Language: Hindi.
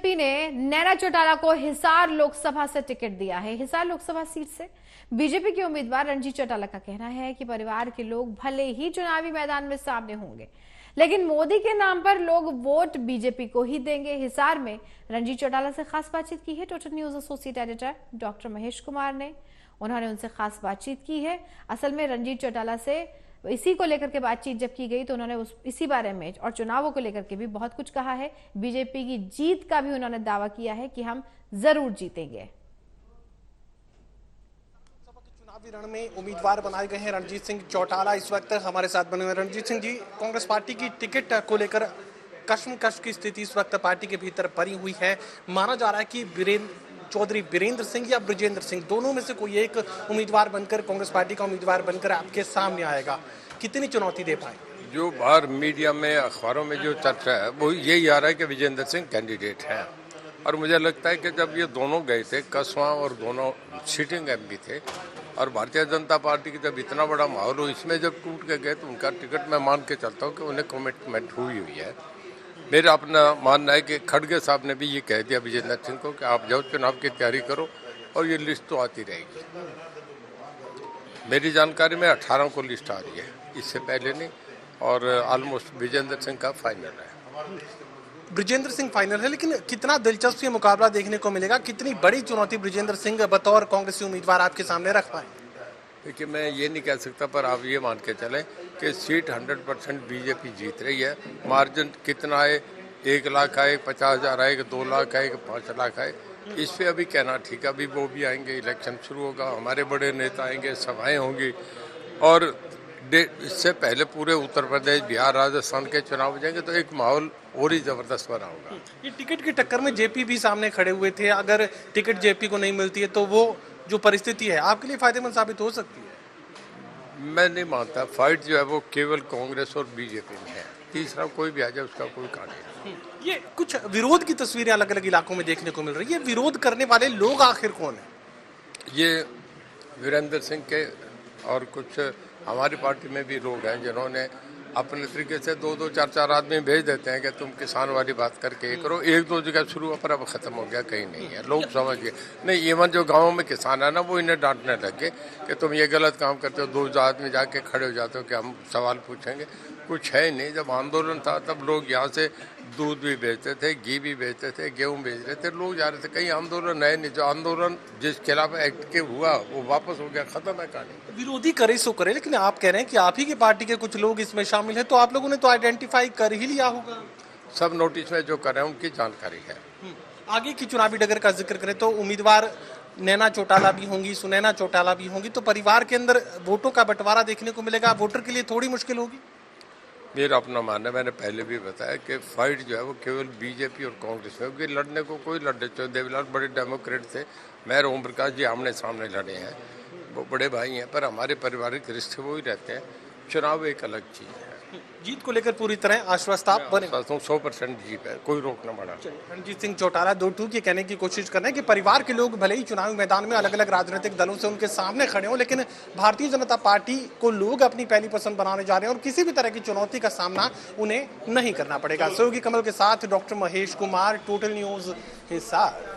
बीजेपी ने नैना चौटाला को हिसार लोकसभा से टिकट दिया है। हिसार लोकसभा सीट से बीजेपी के उम्मीदवार रणजीत चौटाला का कहना है कि परिवार के लोग भले ही चुनावी मैदान में सामने होंगे, लेकिन मोदी के नाम पर लोग वोट बीजेपी को ही देंगे। हिसार में रणजीत चौटाला से खास बातचीत की है total news associate editor doctor Mahesh Kumar ने। उन्होंने उनसे खास बातचीत की है। असल में रणजीत चौटाला से इसी को लेकर के बातचीत जब की गई तो उन्होंने इसी बारे में और चुनावों को लेकर के भी बहुत कुछ कहा है। बीजेपी की जीत का भी उन्होंने दावा किया है कि हम जरूर जीतेंगे। चुनावी रण में उम्मीदवार बनाए गए हैं रणजीत सिंह चौटाला इस वक्त हमारे साथ बने हुए। रणजीत सिंह जी, कांग्रेस पार्टी की टिकट को लेकर कश्मकश की स्थिति इस वक्त पार्टी के भीतर बनी हुई है। माना जा रहा है कि चौधरी बीरेंद्र सिंह या ब्रजेंद्र सिंह दोनों में से कोई एक उम्मीदवार बनकर कांग्रेस पार्टी का उम्मीदवार बनकर आपके सामने आएगा। कितनी चुनौती दे पाए? जो बाहर मीडिया में अखबारों में जो चर्चा है वो यही आ रहा है कि विजेंद्र सिंह कैंडिडेट है। और मुझे लगता है कि जब ये दोनों गए थे कसवा और दोनों सिटिंग एमपी थे और भारतीय जनता पार्टी की जब इतना बड़ा माहौल हो, इसमें जब टूट के गए तो उनका टिकट मैं मान के चलता हूँ कि उन्हें कमिटमेंट हुई है। मेरा अपना मानना है कि खड़गे साहब ने भी ये कह दिया विजेंद्र सिंह को कि आप जाओ चुनाव की तैयारी करो और ये लिस्ट तो आती रहेगी। मेरी जानकारी में 18 को लिस्ट आ रही है, इससे पहले नहीं। और ऑलमोस्ट विजेंद्र सिंह का फाइनल है। ब्रजेंद्र सिंह फाइनल है, लेकिन कितना दिलचस्प ये मुकाबला देखने को मिलेगा? कितनी बड़ी चुनौती ब्रजेंद्र सिंह बतौर कांग्रेसी उम्मीदवार आपके सामने रख पाए? देखिए, मैं ये नहीं कह सकता, पर आप ये मान के चलें कि सीट 100% बीजेपी जीत रही है। मार्जिन कितना है, 1 लाख आए, 50,000 आए, 2 लाख आए, 5 लाख आए, इस पे अभी कहना ठीक है। अभी वो भी आएंगे, इलेक्शन शुरू होगा, हमारे बड़े नेता आएंगे, सभाएं होंगी और इससे पहले पूरे उत्तर प्रदेश, बिहार, राजस्थान के चुनाव हो जाएंगे तो एक माहौल और ही जबरदस्त बना होगा। ये टिकट की टक्कर में जेपी भी सामने खड़े हुए थे। अगर टिकट जेपी को नहीं मिलती है तो वो जो परिस्थिति है आपके लिए फायदेमंद साबित हो सकती है? मैं नहीं मानता। फाइट जो है वो केवल कांग्रेस और बीजेपी में है, तीसरा कोई भी आ जाए उसका कोई कहानी नहीं। ये कुछ विरोध की तस्वीरें अलग अलग इलाकों में देखने को मिल रही है। विरोध करने वाले लोग आखिर कौन है? ये वीरेंद्र सिंह के और कुछ हमारी पार्टी में भी लोग हैं जिन्होंने अपने तरीके से 2-2, 4-4 आदमी भेज देते हैं कि तुम किसान वाली बात करके ये करो। 1-2 जगह शुरू हुआ पर अब खत्म हो गया, कहीं नहीं है। लोग समझ गए नहीं। इवन जो गाँव में किसान है ना, वो इन्हें डांटने लगे कि तुम ये गलत काम करते हो। 2 आदमी जाके खड़े हो जाते हो कि हम सवाल पूछेंगे, कुछ है नहीं। जब आंदोलन था तब लोग यहाँ से दूध भी बेचते थे, घी भी बेचते थे, गेहूं बेच रहे थे, लोग जा रहे थे। कहीं आंदोलन है नहीं। जो आंदोलन जिस खिलाफ एक्ट के हुआ वो वापस हो गया, खत्म है कहानी। विरोधी करे सो करे, लेकिन आप कह रहे हैं कि आप ही की पार्टी के कुछ लोग इसमें शामिल है, तो आप लोगों ने तो आइडेंटिफाई कर ही लिया होगा। सब नोटिस में जो कर रहे हैं उनकी जानकारी है। आगे की चुनावी डगर का जिक्र करें तो उम्मीदवार नैना चौटाला भी होंगी, सुनैना चौटाला भी होंगी, तो परिवार के अंदर वोटों का बंटवारा देखने को मिलेगा। वोटर के लिए थोड़ी मुश्किल होगी। मेरा अपना मानना है, मैंने पहले भी बताया कि फाइट जो है वो केवल बीजेपी और कांग्रेस में, क्योंकि लड़ने को कोई लड़े। तो देवीलाल बड़े डेमोक्रेट थे, मैं ओम प्रकाश जी आमने सामने लड़े हैं, वो बड़े भाई हैं, पर हमारे पारिवारिक रिश्ते वो ही रहते हैं। चुनाव एक अलग चीज़ है। जीत को लेकर पूरी तरह आश्वस्त आप बने? 100% जीत है, कोई रोक न पड़ा। रणजीत सिंह चौटाला 2-2 के कहने की कोशिश कर रहे हैं कि परिवार के लोग भले ही चुनावी मैदान में अलग अलग राजनीतिक दलों से उनके सामने खड़े हों, लेकिन भारतीय जनता पार्टी को लोग अपनी पहली पसंद बनाने जा रहे हैं और किसी भी तरह की चुनौती का सामना उन्हें नहीं करना पड़ेगा। सहयोगी कमल के साथ doctor Mahesh Kumar, total news Hisar.